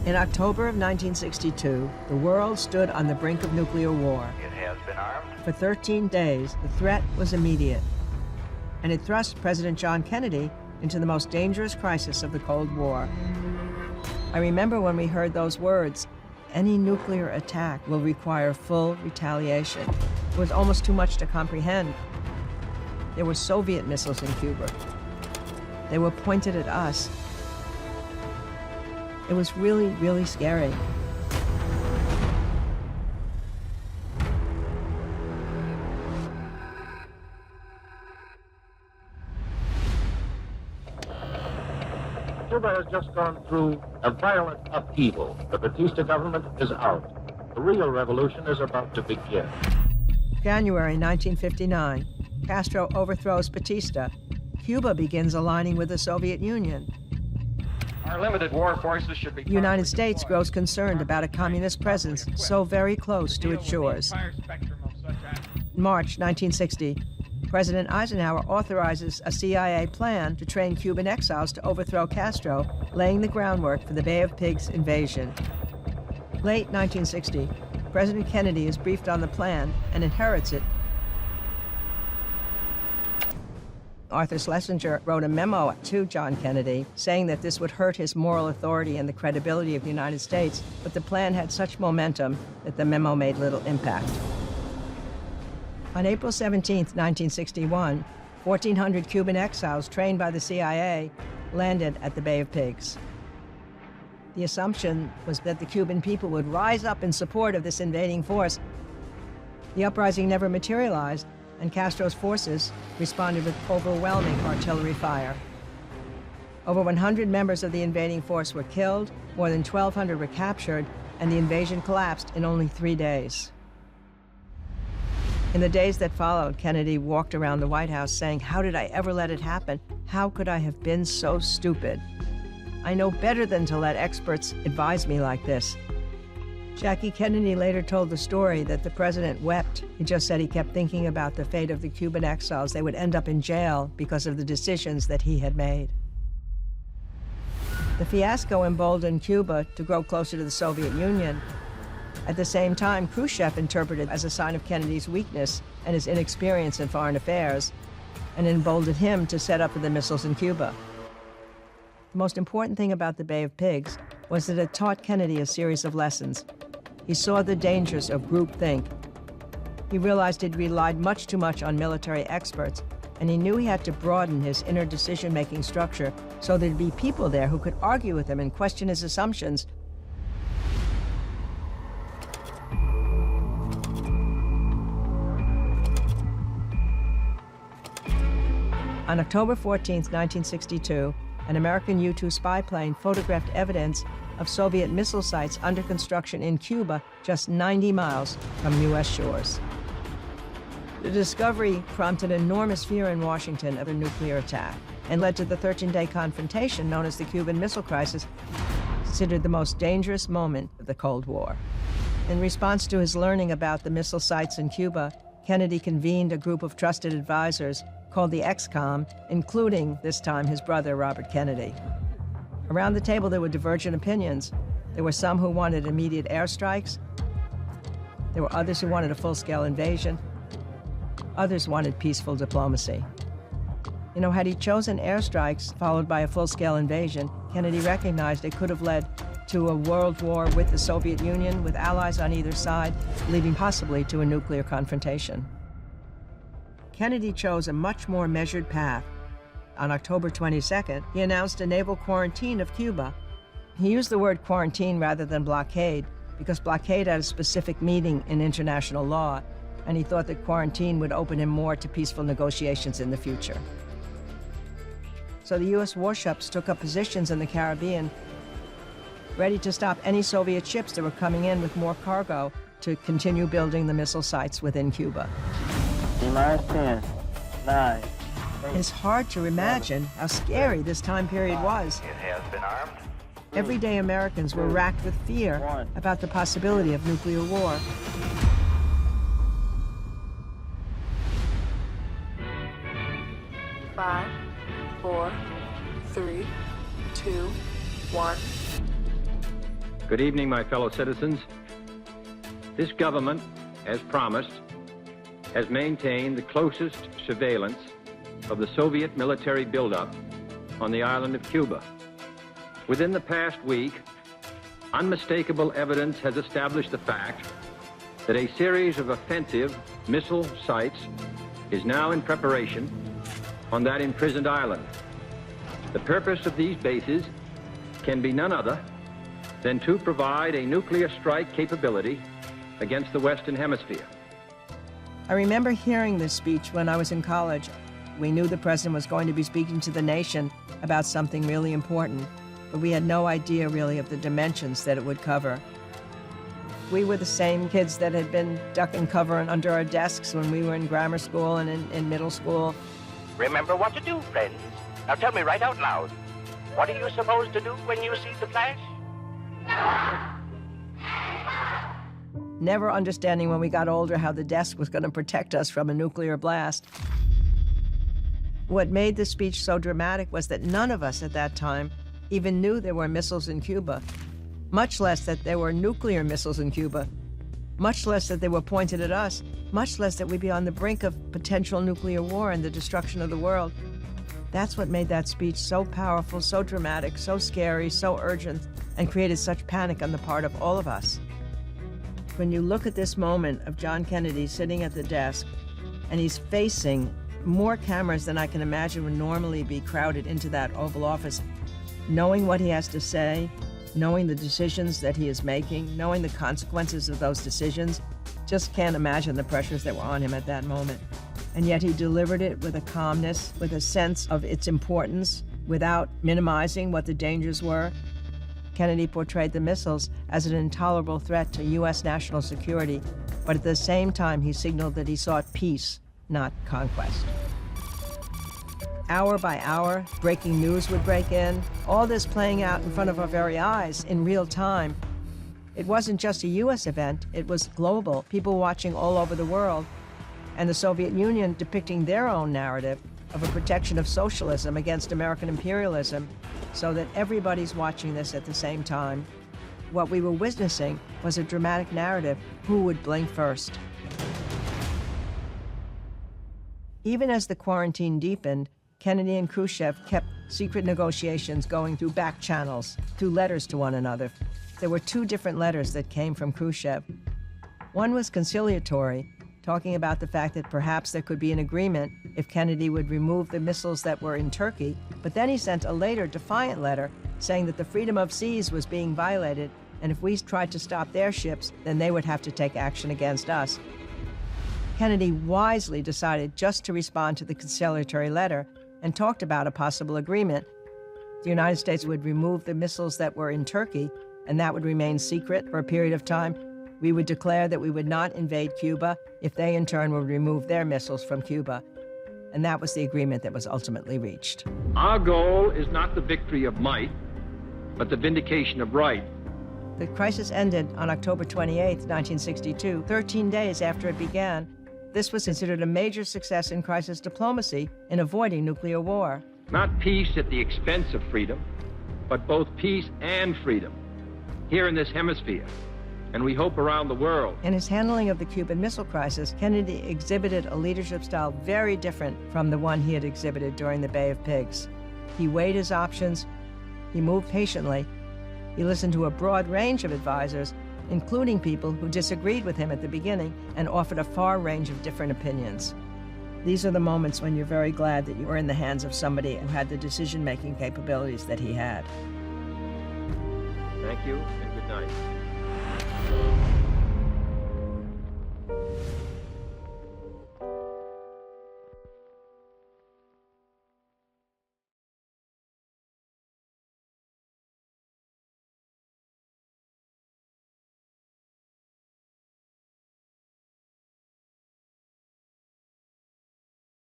In October of 1962, the world stood on the brink of nuclear war. It has been armed. For 13 days, the threat was immediate, and it thrust President John Kennedy into the most dangerous crisis of the Cold War. I remember when we heard those words, any nuclear attack will require full retaliation. It was almost too much to comprehend. There were Soviet missiles in Cuba. They were pointed at us. It was really, really scary. Cuba has just gone through a violent upheaval. The Batista government is out. The real revolution is about to begin. January 1959, Castro overthrows Batista. Cuba begins aligning with the Soviet Union. Our limited war forces should be. The United States grows concerned about a communist presence so very close to its shores. In March 1960, President Eisenhower authorizes a CIA plan to train Cuban exiles to overthrow Castro, laying the groundwork for the Bay of Pigs invasion. Late 1960, President Kennedy is briefed on the plan and inherits it. Arthur Schlesinger wrote a memo to John Kennedy saying that this would hurt his moral authority and the credibility of the United States, but the plan had such momentum that the memo made little impact. On April 17, 1961, 1,400 Cuban exiles trained by the CIA landed at the Bay of Pigs. The assumption was that the Cuban people would rise up in support of this invading force. The uprising never materialized, and Castro's forces responded with overwhelming artillery fire. Over 100 members of the invading force were killed, more than 1,200 were captured, and the invasion collapsed in only 3 days. In the days that followed, Kennedy walked around the White House saying, "How did I ever let it happen? How could I have been so stupid? I know better than to let experts advise me like this." Jackie Kennedy later told the story that the president wept. He just said he kept thinking about the fate of the Cuban exiles. They would end up in jail because of the decisions that he had made. The fiasco emboldened Cuba to grow closer to the Soviet Union. At the same time, Khrushchev interpreted as a sign of Kennedy's weakness and his inexperience in foreign affairs, and emboldened him to set up the missiles in Cuba. The most important thing about the Bay of Pigs was that it taught Kennedy a series of lessons. He saw the dangers of groupthink. He realized he'd relied much too much on military experts, and he knew he had to broaden his inner decision-making structure so there'd be people there who could argue with him and question his assumptions. On October 14, 1962, an American U-2 spy plane photographed evidence of Soviet missile sites under construction in Cuba, just 90 miles from U.S. shores. The discovery prompted enormous fear in Washington of a nuclear attack and led to the 13-day confrontation known as the Cuban Missile Crisis, considered the most dangerous moment of the Cold War. In response to his learning about the missile sites in Cuba, Kennedy convened a group of trusted advisors called the XCOM, including, this time, his brother, Robert Kennedy. Around the table, there were divergent opinions. There were some who wanted immediate airstrikes. There were others who wanted a full-scale invasion. Others wanted peaceful diplomacy. You know, had he chosen airstrikes followed by a full-scale invasion, Kennedy recognized it could have led to a world war with the Soviet Union, with allies on either side, leading possibly to a nuclear confrontation. Kennedy chose a much more measured path. On October 22nd, he announced a naval quarantine of Cuba. He used the word quarantine rather than blockade because blockade had a specific meaning in international law, and he thought that quarantine would open him more to peaceful negotiations in the future. So the U.S. warships took up positions in the Caribbean, ready to stop any Soviet ships that were coming in with more cargo to continue building the missile sites within Cuba. Minus 10, 9. It's hard to imagine how scary this time period was. It has been armed. Everyday Americans were racked with fear about the possibility of nuclear war. Five, 4, 3, 2, 1. Good evening, my fellow citizens. This government, as promised, has maintained the closest surveillance of the Soviet military buildup on the island of Cuba. Within the past week, unmistakable evidence has established the fact that a series of offensive missile sites is now in preparation on that imprisoned island. The purpose of these bases can be none other than to provide a nuclear strike capability against the Western Hemisphere. I remember hearing this speech when I was in college. We knew the president was going to be speaking to the nation about something really important, but we had no idea really of the dimensions that it would cover. We were the same kids that had been ducking cover under our desks when we were in grammar school and in middle school. Remember what to do, friends. Now tell me right out loud. What are you supposed to do when you see the flash? Never understanding when we got older how the desk was going to protect us from a nuclear blast. What made the speech so dramatic was that none of us at that time even knew there were missiles in Cuba, much less that there were nuclear missiles in Cuba, much less that they were pointed at us, much less that we'd be on the brink of potential nuclear war and the destruction of the world. That's what made that speech so powerful, so dramatic, so scary, so urgent, and created such panic on the part of all of us. When you look at this moment of John Kennedy sitting at the desk, and he's facing more cameras than I can imagine would normally be crowded into that Oval Office, knowing what he has to say, knowing the decisions that he is making, knowing the consequences of those decisions, just can't imagine the pressures that were on him at that moment. And yet he delivered it with a calmness, with a sense of its importance, without minimizing what the dangers were. Kennedy portrayed the missiles as an intolerable threat to U.S. national security, but at the same time he signaled that he sought peace, not conquest. Hour by hour, breaking news would break in, all this playing out in front of our very eyes in real time. It wasn't just a U.S. event, it was global, people watching all over the world, and the Soviet Union depicting their own narrative of a protection of socialism against American imperialism, so that everybody's watching this at the same time. What we were witnessing was a dramatic narrative, who would blink first. Even as the quarantine deepened, Kennedy and Khrushchev kept secret negotiations going through back channels, through letters to one another. There were 2 different letters that came from Khrushchev. One was conciliatory, talking about the fact that perhaps there could be an agreement if Kennedy would remove the missiles that were in Turkey, but then he sent a later defiant letter saying that the freedom of seas was being violated, and if we tried to stop their ships, then they would have to take action against us. Kennedy wisely decided just to respond to the conciliatory letter and talked about a possible agreement. The United States would remove the missiles that were in Turkey, and that would remain secret for a period of time. We would declare that we would not invade Cuba if they in turn would remove their missiles from Cuba. And that was the agreement that was ultimately reached. Our goal is not the victory of might, but the vindication of right. The crisis ended on October 28, 1962, 13 days after it began. This was considered a major success in crisis diplomacy in avoiding nuclear war. Not peace at the expense of freedom, but both peace and freedom here in this hemisphere, and we hope around the world. In his handling of the Cuban Missile Crisis, Kennedy exhibited a leadership style very different from the one he had exhibited during the Bay of Pigs. He weighed his options, he moved patiently, he listened to a broad range of advisors, including people who disagreed with him at the beginning and offered a far range of different opinions. These are the moments when you're very glad that you were in the hands of somebody who had the decision-making capabilities that he had. Thank you, and good night.